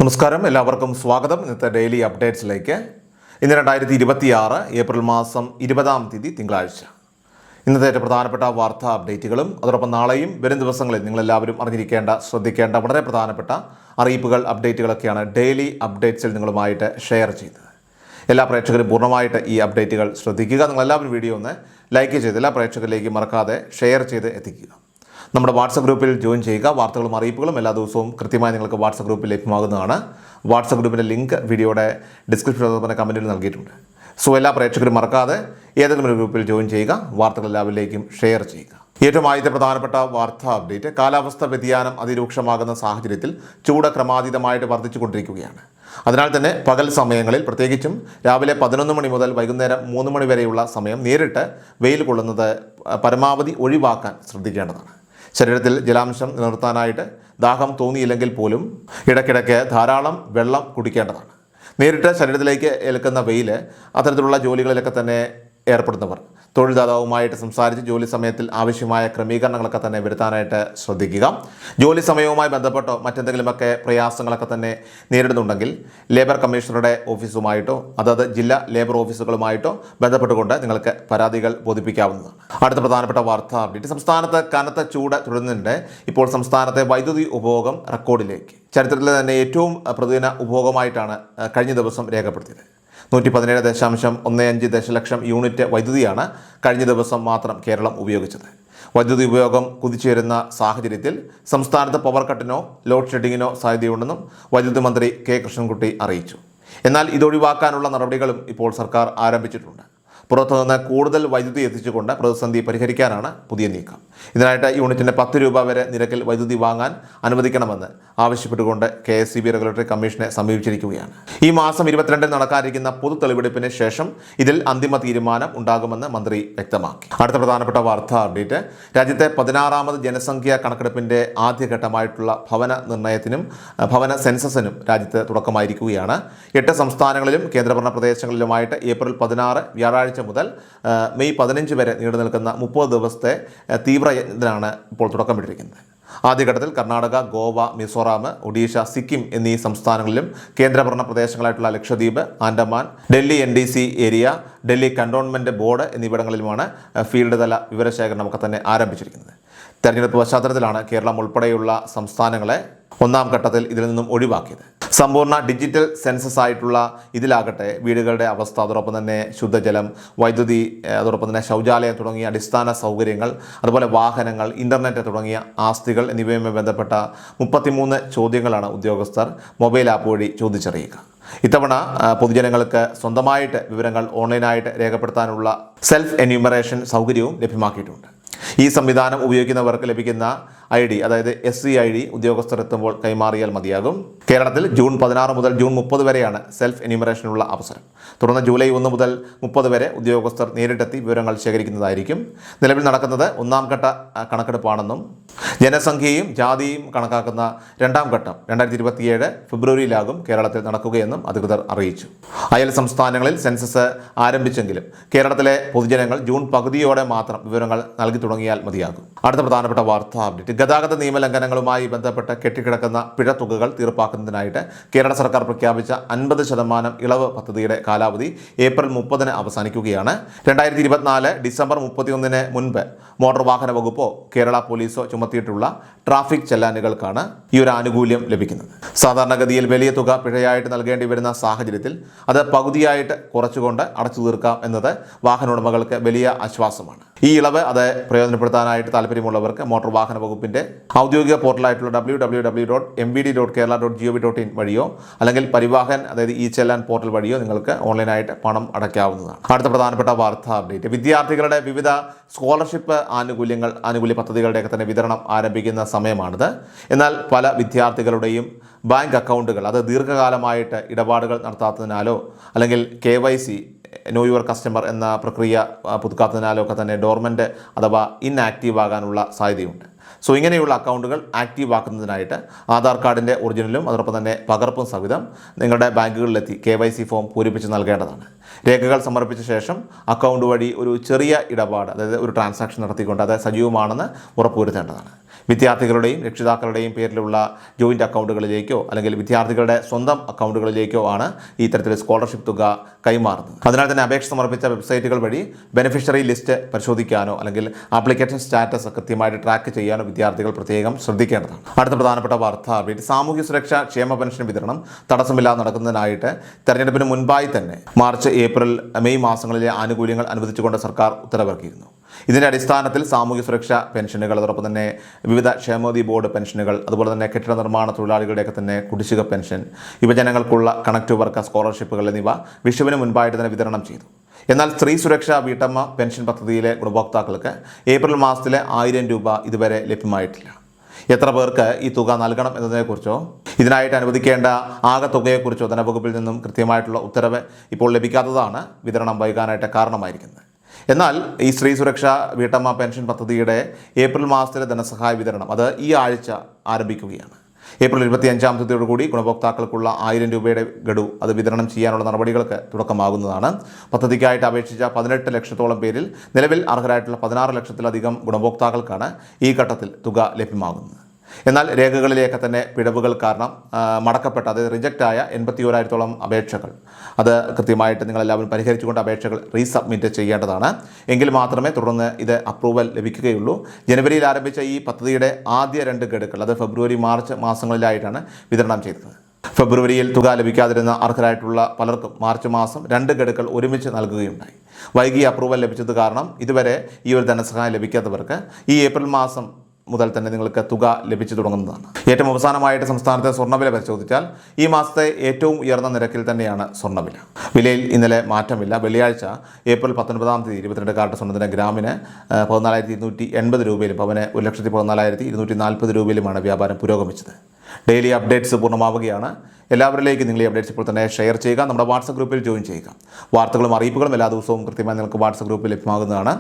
നമസ്കാരം, എല്ലാവർക്കും സ്വാഗതം. ഇന്നത്തെ ഡെയിലി അപ്ഡേറ്റ്സിലേക്ക്. ഇന്ന് 2026 ഏപ്രിൽ മാസം 20 തിങ്കളാഴ്ച. ഇന്നത്തെ ഏറ്റവും പ്രധാനപ്പെട്ട വാർത്താ അപ്ഡേറ്റുകളും അതോടൊപ്പം നാളെയും വരും ദിവസങ്ങളിൽ നിങ്ങളെല്ലാവരും അറിഞ്ഞിരിക്കേണ്ട, ശ്രദ്ധിക്കേണ്ട വളരെ പ്രധാനപ്പെട്ട അറിയിപ്പുകൾ, അപ്ഡേറ്റുകളൊക്കെയാണ് ഡെയിലി അപ്ഡേറ്റ്സിൽ നിങ്ങളുമായിട്ട് ഷെയർ ചെയ്യുന്നത്. എല്ലാ പ്രേക്ഷകരും പൂർണ്ണമായിട്ട് ഈ അപ്ഡേറ്റുകൾ ശ്രദ്ധിക്കുക. നിങ്ങളെല്ലാവരും വീഡിയോ ഒന്ന് ലൈക്ക് ചെയ്ത് എല്ലാ പ്രേക്ഷകരിലേക്ക് മറക്കാതെ ഷെയർ ചെയ്ത് എത്തിക്കുക. നമ്മുടെ വാട്സപ്പ് ഗ്രൂപ്പിൽ ജോയിൻ ചെയ്യുക. വാർത്തകളും അറിയിപ്പുകളും എല്ലാ ദിവസവും കൃത്യമായി നിങ്ങൾക്ക് വാട്സപ്പ് ഗ്രൂപ്പിൽ ലഭ്യമാകുന്നതാണ്. വാട്സപ്പ് ഗ്രൂപ്പിൻ്റെ ലിങ്ക് വീഡിയോയുടെ ഡിസ്ക്രിപ്ഷൻ അതുപോലെ കമൻറ്റിൽ നൽകിയിട്ടുണ്ട്. സോ എല്ലാ പ്രേക്ഷകരും മറക്കാതെ ഏതെങ്കിലും ഒരു ഗ്രൂപ്പിൽ ജോയിൻ ചെയ്യുക. വാർത്തകൾ എല്ലാവരിലേക്കും ഷെയർ ചെയ്യുക. ഏറ്റവും ആദ്യത്തെ പ്രധാനപ്പെട്ട വാർത്താ അപ്ഡേറ്റ്, കാലാവസ്ഥ വ്യതിയാനം അതിരൂക്ഷമാകുന്ന സാഹചര്യത്തിൽ ചൂട് ക്രമാതീതമായിട്ട് വർദ്ധിച്ചുകൊണ്ടിരിക്കുകയാണ്. അതിനാൽ തന്നെ പകൽ സമയങ്ങളിൽ, പ്രത്യേകിച്ചും രാവിലെ 11 മണി മുതൽ വൈകുന്നേരം 3 മണി വരെയുള്ള സമയം നേരിട്ട് വെയിൽ കൊള്ളുന്നത് പരമാവധി ഒഴിവാക്കാൻ ശ്രദ്ധിക്കേണ്ടതാണ്. ശരീരത്തിൽ ജലാംശം നിലനിർത്താനായിട്ട് ദാഹം തോന്നിയില്ലെങ്കിൽ പോലും ഇടയ്ക്കിടയ്ക്ക് ധാരാളം വെള്ളം കുടിക്കേണ്ടതാണ്. നേരിട്ട് ശരീരത്തിലേക്ക് ഏൽക്കുന്ന വെയിൽ അത്തരത്തിലുള്ള ജോലികളിലൊക്കെ തന്നെ ഏർപ്പെടുന്നവർ തൊഴിൽദാതാവുമായിട്ട് സംസാരിച്ച് ജോലി സമയത്തിൽ ആവശ്യമായ ക്രമീകരണങ്ങളൊക്കെ തന്നെ വരുത്താനായിട്ട് ശ്രദ്ധിക്കുക. ജോലി സമയവുമായി ബന്ധപ്പെട്ടോ മറ്റെന്തെങ്കിലുമൊക്കെ പ്രയാസങ്ങളൊക്കെ തന്നെ നേരിടുന്നുണ്ടെങ്കിൽ ലേബർ കമ്മീഷണറുടെ ഓഫീസുമായിട്ടോ അതത് ജില്ലാ ലേബർ ഓഫീസുകളുമായിട്ടോ ബന്ധപ്പെട്ടുകൊണ്ട് നിങ്ങൾക്ക് പരാതികൾ ബോധിപ്പിക്കാവുന്നതാണ്. അടുത്ത പ്രധാനപ്പെട്ട വാർത്താ അപ്ഡേറ്റ്, സംസ്ഥാനത്ത് കനത്ത ചൂട് തുടരുന്നതിനിടെ ഇപ്പോൾ സംസ്ഥാനത്തെ വൈദ്യുതി ഉപഭോഗം റെക്കോർഡിലേക്ക്. ചരിത്രത്തിലെ തന്നെ ഏറ്റവും പ്രതിദിന ഉപഭോഗമായിട്ടാണ് കഴിഞ്ഞ ദിവസം രേഖപ്പെടുത്തിയത്. 117.15 ദശലക്ഷം യൂണിറ്റ് വൈദ്യുതിയാണ് കഴിഞ്ഞ ദിവസം മാത്രം കേരളം ഉപയോഗിച്ചത്. വൈദ്യുതി ഉപയോഗം കുതിച്ചുയരുന്ന സാഹചര്യത്തിൽ സംസ്ഥാനത്ത് പവർ കട്ടിനോ ലോഡ് ഷെഡിങ്ങിനോ സാധ്യതയുണ്ടെന്നും വൈദ്യുതി മന്ത്രി കെ കൃഷ്ണൻകുട്ടി അറിയിച്ചു. എന്നാൽ ഇതൊഴിവാക്കാനുള്ള നടപടികളും ഇപ്പോൾ സർക്കാർ ആരംഭിച്ചിട്ടുണ്ട്. പുറത്തുനിന്ന് കൂടുതൽ വൈദ്യുതി എത്തിച്ചുകൊണ്ട് പ്രതിസന്ധി പരിഹരിക്കാനാണ് പുതിയ നീക്കം. ഇതിനായിട്ട് യൂണിറ്റിന് 10 രൂപ വരെ നിരക്കിൽ വൈദ്യുതി വാങ്ങാൻ അനുവദിക്കണമെന്ന് ആവശ്യപ്പെട്ടുകൊണ്ട് KSEB റെഗുലേറ്ററി കമ്മീഷനെ സമീപിച്ചിരിക്കുകയാണ്. ഈ മാസം 22 നടക്കാനിരിക്കുന്ന പൊതു തെളിവെടുപ്പിന് ശേഷം ഇതിൽ അന്തിമ തീരുമാനം ഉണ്ടാകുമെന്ന് മന്ത്രി വ്യക്തമാക്കി. അടുത്ത പ്രധാനപ്പെട്ട വാർത്താ അപ്ഡേറ്റ്, രാജ്യത്തെ 16ാമത് ജനസംഖ്യാ കണക്കെടുപ്പിന്റെ ആദ്യഘട്ടമായിട്ടുള്ള ഭവന നിർണ്ണയത്തിനും ഭവന സെൻസസിനും രാജ്യത്ത് തുടക്കമായിരിക്കുകയാണ്. 8 സംസ്ഥാനങ്ങളിലും കേന്ദ്രഭരണ പ്രദേശങ്ങളിലുമായിട്ട് ഏപ്രിൽ 16 വ്യാഴാഴ്ച മുതൽ മെയ് 15 വരെ നീണ്ടു നിൽക്കുന്ന 30 ദിവസത്തെ തീവ്രയജ്ഞത്തിനാണ് ഇപ്പോൾ തുടക്കമിട്ടിരിക്കുന്നത്. ആദ്യഘട്ടത്തിൽ കർണാടക, ഗോവ, മിസോറാം, ഒഡീഷ, സിക്കിം എന്നീ സംസ്ഥാനങ്ങളിലും കേന്ദ്രഭരണ പ്രദേശങ്ങളായിട്ടുള്ള Lakshadweep, Andaman, Delhi NDC area, Delhi cantonment board എന്നിവിടങ്ങളിലുമാണ് ഫീൽഡ് തല വിവരശേഖരണമൊക്കെ തന്നെ ആരംഭിച്ചിരിക്കുന്നത്. തെരഞ്ഞെടുപ്പ് പശ്ചാത്തലത്തിലാണ് കേരളം ഉൾപ്പെടെയുള്ള സംസ്ഥാനങ്ങളെ ഒന്നാം ഘട്ടത്തിൽ ഇതിൽ നിന്നും ഒഴിവാക്കിയത്. സമ്പൂർണ്ണ ഡിജിറ്റൽ സെൻസസ് ആയിട്ടുള്ള ഇതിലാകട്ടെ വീടുകളുടെ അവസ്ഥ, അതോടൊപ്പം തന്നെ ശുദ്ധജലം, വൈദ്യുതി, അതോടൊപ്പം തന്നെ ശൗചാലയം തുടങ്ങിയ അടിസ്ഥാന സൗകര്യങ്ങൾ, അതുപോലെ വാഹനങ്ങൾ, ഇൻ്റർനെറ്റ് തുടങ്ങിയ ആസ്തികൾ എന്നിവയുമായി ബന്ധപ്പെട്ട 33 ചോദ്യങ്ങളാണ് ഉദ്യോഗസ്ഥർ മൊബൈൽ ആപ്പ് വഴി ചോദിച്ചറിയുക. ഇത്തവണ പൊതുജനങ്ങൾക്ക് സ്വന്തമായിട്ട് വിവരങ്ങൾ ഓൺലൈനായിട്ട് രേഖപ്പെടുത്താനുള്ള സെൽഫ് എന്യൂമറേഷൻ സൗകര്യവും ലഭ്യമാക്കിയിട്ടുണ്ട്. ഈ സംവിധാനം ഉപയോഗിക്കുന്നവർക്ക് ലഭിക്കുന്ന ID, അതായത് SCID ഉദ്യോഗസ്ഥർ എത്തുമ്പോൾ കൈമാറിയാൽ മതിയാകും. കേരളത്തിൽ ജൂൺ 16 മുതൽ ജൂൺ 30 വരെയാണ് സെൽഫ് എന്യൂമറേഷനുള്ള അവസരം. തുടർന്ന് ജൂലൈ 1 മുതൽ 30 വരെ ഉദ്യോഗസ്ഥർ നേരിട്ടെത്തി വിവരങ്ങൾ ശേഖരിക്കുന്നതായിരിക്കും. നിലവിൽ നടക്കുന്നത് 1ാം ഘട്ട കണക്കെടുപ്പാണെന്നും ജനസംഖ്യയും ജാതിയും കണക്കാക്കുന്ന 2ാം ഘട്ടം 2027 ഫെബ്രുവരിയിലാകും കേരളത്തിൽ നടക്കുകയെന്നും അധികൃതർ അറിയിച്ചു. അയൽ സംസ്ഥാനങ്ങളിൽ സെൻസസ് ആരംഭിച്ചെങ്കിലും കേരളത്തിലെ പൊതുജനങ്ങൾ ജൂൺ പകുതിയോടെ മാത്രം വിവരങ്ങൾ നൽകി തുടങ്ങിയാൽ മതിയാകും. അടുത്ത പ്രധാനപ്പെട്ട വാർത്താ അപ്ഡേറ്റ്, ഗതാഗത നിയമലംഘനങ്ങളുമായി ബന്ധപ്പെട്ട് കെട്ടിക്കിടക്കുന്ന പിഴത്തുകകൾ തീർപ്പാക്കുന്നതിനായിട്ട് കേരള സർക്കാർ പ്രഖ്യാപിച്ച 50% ഇളവ് പദ്ധതിയുടെ കാലാവധി ഏപ്രിൽ 30 അവസാനിക്കുകയാണ്. 2024 ഡിസംബർ 31 മുൻപ് മോട്ടോർ വാഹന വകുപ്പോ കേരള പോലീസോ ചുമത്തിയിട്ടുള്ള ട്രാഫിക് ചെല്ലാനുകൾക്കാണ് ഈ ഒരു ആനുകൂല്യം ലഭിക്കുന്നത്. സാധാരണഗതിയിൽ വലിയ തുക പിഴയായിട്ട് നൽകേണ്ടി വരുന്ന സാഹചര്യത്തിൽ അത് പകുതിയായിട്ട് കുറച്ചുകൊണ്ട് അടച്ചു തീർക്കാം എന്നത് വാഹന ഉടമകൾക്ക് വലിയ ആശ്വാസമാണ്. ഈ ഇളവ് അത് പ്രയോജനപ്പെടുത്താനായിട്ട് താല്പര്യമുള്ളവർക്ക് മോട്ടോർ വാഹന വകുപ്പിന്റെ ഔദ്യോഗിക പോർട്ടലായിട്ടുള്ള www.mbd.kerala.gov.in വഴിയോ അല്ലെങ്കിൽ പരിവാഹൻ, അതായത് ചെല്ലാൻ പോർട്ടൽ വഴിയോ നിങ്ങൾക്ക് ഓൺലൈനായിട്ട് പണം അടയ്ക്കാവുന്നതാണ്. അടുത്ത പ്രധാനപ്പെട്ട വാർത്താ അപ്ഡേറ്റ്, വിദ്യാർത്ഥികളുടെ വിവിധ സ്കോളർഷിപ്പ് ആനുകൂല്യ പദ്ധതികളുടെയൊക്കെ തന്നെ വിതരണം ആരംഭിക്കുന്ന സമയമാണിത്. എന്നാൽ പല വിദ്യാർത്ഥികളുടെയും ബാങ്ക് അക്കൗണ്ടുകൾ അത് ദീർഘകാലമായിട്ട് ഇടപാടുകൾ നടത്താത്തതിനാലോ അല്ലെങ്കിൽ KYC നോ യുവർ കസ്റ്റമർ എന്ന പ്രക്രിയ പുതുക്കാത്തതിനാലോ ഒക്കെ തന്നെ ഡോർമെൻ്റ് അഥവാ ഇൻആക്റ്റീവ് ആകാനുള്ള സാധ്യതയുണ്ട്. സോ ഇങ്ങനെയുള്ള അക്കൗണ്ടുകൾ ആക്റ്റീവ് ആക്കുന്നതിനായിട്ട് ആധാർ കാർഡിൻ്റെ ഒറിജിനലും അതോടൊപ്പം തന്നെ പകർപ്പും സഹിതം നിങ്ങളുടെ ബാങ്കുകളിലെത്തി KYC ഫോം പൂരിപ്പിച്ച് നൽകേണ്ടതാണ്. രേഖകൾ സമർപ്പിച്ച ശേഷം അക്കൗണ്ട് വഴി ഒരു ചെറിയ ഇടപാട്, അതായത് ഒരു ട്രാൻസാക്ഷൻ നടത്തിക്കൊണ്ട് അത് സജീവമാണെന്ന് ഉറപ്പുവരുത്തേണ്ടതാണ്. വിദ്യാർത്ഥികളുടെയും രക്ഷിതാക്കളുടെയും പേരിലുള്ള ജോയിൻ്റ് അക്കൗണ്ടുകളിലേക്കോ അല്ലെങ്കിൽ വിദ്യാർത്ഥികളുടെ സ്വന്തം അക്കൗണ്ടുകളിലേക്കോ ആണ് ഈ തരത്തിൽ സ്കോളർഷിപ്പ് തുക കൈമാറുന്നത്. അതിനാൽ തന്നെ അപേക്ഷ സമർപ്പിച്ച വെബ്സൈറ്റുകൾ വഴി ബെനിഫിഷ്യറി ലിസ്റ്റ് പരിശോധിക്കാനോ അല്ലെങ്കിൽ ആപ്ലിക്കേഷൻ സ്റ്റാറ്റസ് കൃത്യമായിട്ട് ട്രാക്ക് ചെയ്യാനോ വിദ്യാർത്ഥികൾ പ്രത്യേകം ശ്രദ്ധിക്കേണ്ടതാണ്. അടുത്ത പ്രധാനപ്പെട്ട വാർത്ത അപ്ഡേറ്റ്. സാമൂഹ്യ സുരക്ഷാ ക്ഷേമ പെൻഷൻ വിതരണം തടസ്സമില്ലാതെ നടക്കുന്നതിനായിട്ട് തെരഞ്ഞെടുപ്പിന് മുൻപായി തന്നെ മാർച്ച്, ഏപ്രിൽ, മെയ് മാസങ്ങളിലെ ആനുകൂല്യങ്ങൾ അനുവദിച്ചുകൊണ്ട് സർക്കാർ ഉത്തരവിറക്കിയിരുന്നു. ഇതിൻ്റെ അടിസ്ഥാനത്തിൽ സാമൂഹ്യ സുരക്ഷാ പെൻഷനുകൾ, അതോടൊപ്പം തന്നെ വിവിധ ക്ഷേമനിധി ബോർഡ് പെൻഷനുകൾ, അതുപോലെ തന്നെ കെട്ടിട നിർമ്മാണ തൊഴിലാളികളുടെയൊക്കെ തന്നെ കുടിശ്ശിക പെൻഷൻ, യുവജനങ്ങൾക്കുള്ള കണക്ട് വർക്കർ സ്കോളർഷിപ്പുകൾ എന്നിവ വിഷുവിന് മുൻപായിട്ട് തന്നെ വിതരണം ചെയ്തു. എന്നാൽ സ്ത്രീ സുരക്ഷാ വീട്ടമ്മ പെൻഷൻ പദ്ധതിയിലെ ഗുണഭോക്താക്കൾക്ക് ഏപ്രിൽ മാസത്തിലെ 1000 രൂപ ഇതുവരെ ലഭ്യമായിട്ടില്ല. എത്ര പേർക്ക് ഈ തുക നൽകണം എന്നതിനെക്കുറിച്ചോ ഇതിനായിട്ട് അനുവദിക്കേണ്ട ആകെ തുകയെക്കുറിച്ചോ ധനവകുപ്പിൽ നിന്നും കൃത്യമായിട്ടുള്ള ഉത്തരവ് ഇപ്പോൾ ലഭിക്കാത്തതാണ് വിതരണം വൈകാനായിട്ട് കാരണമായിരിക്കുന്നത്. എന്നാൽ ഈ സ്ത്രീ സുരക്ഷാ വീട്ടമ്മ പെൻഷൻ പദ്ധതിയുടെ ഏപ്രിൽ മാസത്തിലെ ധനസഹായ വിതരണം അത് ഈ ആഴ്ച ആരംഭിക്കുകയാണ്. ഏപ്രിൽ 25-ാം തീയതിയോടുകൂടി ഗുണഭോക്താക്കൾക്കുള്ള 1000 രൂപയുടെ ഗഡു അത് വിതരണം ചെയ്യാനുള്ള നടപടികൾക്ക് തുടക്കമാകുന്നതാണ്. പദ്ധതിക്കായിട്ട് അപേക്ഷിച്ച 18 ലക്ഷത്തോളം പേരിൽ നിലവിൽ അർഹരായിട്ടുള്ള 16 ലക്ഷത്തിലധികം ഗുണഭോക്താക്കൾക്കാണ് ഈ ഘട്ടത്തിൽ തുക ലഭ്യമാകുന്നത്. എന്നാൽ രേഖകളിലേക്ക് തന്നെ പിഴവുകൾ കാരണം മടക്കപ്പെട്ട, അതായത് റിജക്റ്റായ 81,000-ഓളം അപേക്ഷകൾ അത് കൃത്യമായിട്ട് നിങ്ങളെല്ലാവരും പരിഹരിച്ചുകൊണ്ട് അപേക്ഷകൾ റീസബ്മിറ്റ് ചെയ്യേണ്ടതാണ്. എങ്കിൽ മാത്രമേ തുടർന്ന് ഇത് അപ്രൂവൽ ലഭിക്കുകയുള്ളൂ. ജനുവരിയിൽ ആരംഭിച്ച ഈ പദ്ധതിയുടെ ആദ്യ 2 ഗഡുക്കൾ അത് ഫെബ്രുവരി, മാർച്ച് മാസങ്ങളിലായിട്ടാണ് വിതരണം ചെയ്തത്. ഫെബ്രുവരിയിൽ തുക ലഭിക്കാതിരുന്ന അർഹരായിട്ടുള്ള പലർക്കും മാർച്ച് മാസം 2 ഗഡുക്കൾ ഒരുമിച്ച് നൽകുകയുണ്ടായി. വൈകി അപ്രൂവൽ ലഭിച്ചത് കാരണം ഇതുവരെ ഈ ഒരു ധനസഹായം ലഭിക്കാത്തവർക്ക് ഈ ഏപ്രിൽ മാസം മുതൽ തന്നെ നിങ്ങൾക്ക് തുക ലഭിച്ചു തുടങ്ങുന്നതാണ്. ഏറ്റവും അവസാനമായിട്ട് സംസ്ഥാനത്തെ സ്വർണ്ണവില പരിശോധിച്ചാൽ ഈ മാസത്തെ ഏറ്റവും ഉയർന്ന നിരക്കിൽ തന്നെയാണ് സ്വർണ്ണവില. വിലയിൽ ഇന്നലെ മാറ്റമില്ല. വെള്ളിയാഴ്ച ഏപ്രിൽ 19-ാം തീയതി 22 കാരറ്റ് സ്വർണ്ണത്തിന് ഗ്രാമിന് 14,280 രൂപയിലും പവന് 1,14,240 രൂപയിലുമാണ് വ്യാപാരം പുരോഗമിച്ചത്. ഡെയിലി അപ്ഡേറ്റ്സ് പൂർണ്ണമാവുകയാണ്. എല്ലാവരിലേക്കും നിങ്ങൾ ഈ അപ്ഡേറ്റ്സ് ഇപ്പോൾ തന്നെ ഷെയർ ചെയ്യുക. നമ്മുടെ വാട്സപ്പ് ഗ്രൂപ്പിൽ ജോയിൻ ചെയ്യുക. വാർത്തകളും അറിയിപ്പുകളും എല്ലാ ദിവസവും കൃത്യമായി നിങ്ങൾക്ക് വാട്സപ്പ് ഗ്രൂപ്പിൽ ലഭ്യമാകുന്നതാണ്.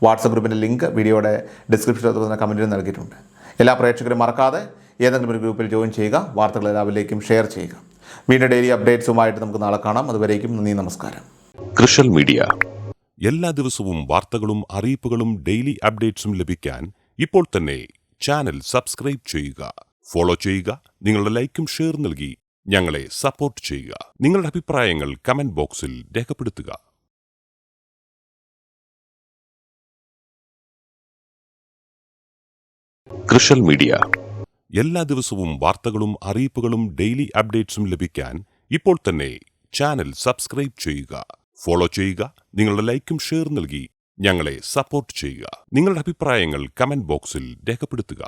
വാട്സപ്പ് ഗ്രൂപ്പിൻ്റെ ലിങ്ക് വീഡിയോയുടെ ഡിസ്ക്രിപ്ഷനിൽ തന്നെ കമൻറ്റിൽ നൽകിയിട്ടുണ്ട്. എല്ലാ പ്രേക്ഷകരും മറക്കാതെ ഏതെങ്കിലും ഒരു ഗ്രൂപ്പിൽ ജോയിൻ ചെയ്യുക. വാർത്തകൾ എല്ലാവരിലേക്കും ഷെയർ ചെയ്യുക. വീണ്ടും ഡെയിലി അപ്ഡേറ്റ്സുമായിട്ട് നമുക്ക് നാളെ കാണാം. അതുവരേക്കും നന്ദി, നമസ്കാരം. കൃഷൽ മീഡിയ എല്ലാ ദിവസവും വാർത്തകളും അറിയിപ്പുകളും ഡെയിലി അപ്ഡേറ്റ്സും ലഭിക്കാൻ ഇപ്പോൾ തന്നെ ചാനൽ സബ്സ്ക്രൈബ് ചെയ്യുക, ഫോളോ ചെയ്യുക. നിങ്ങളുടെ ലൈക്കും ഷെയർ നൽകി ഞങ്ങളെ സപ്പോർട്ട് ചെയ്യുക. നിങ്ങളുടെ അഭിപ്രായങ്ങൾ കമന്റ് ബോക്സിൽ രേഖപ്പെടുത്തുക. കൃഷൽ മീഡിയ എല്ലാ ദിവസവും വാർത്തകളും അറിയിപ്പുകളും ഡെയിലി അപ്ഡേറ്റ്സും ലഭിക്കാൻ ഇപ്പോൾ തന്നെ ചാനൽ സബ്സ്ക്രൈബ് ചെയ്യുക, ഫോളോ ചെയ്യുക. നിങ്ങളുടെ ലൈക്കും ഷെയർ നൽകി ഞങ്ങളെ സപ്പോർട്ട് ചെയ്യുക. നിങ്ങളുടെ അഭിപ്രായങ്ങൾ കമന്റ് ബോക്സിൽ രേഖപ്പെടുത്തുക.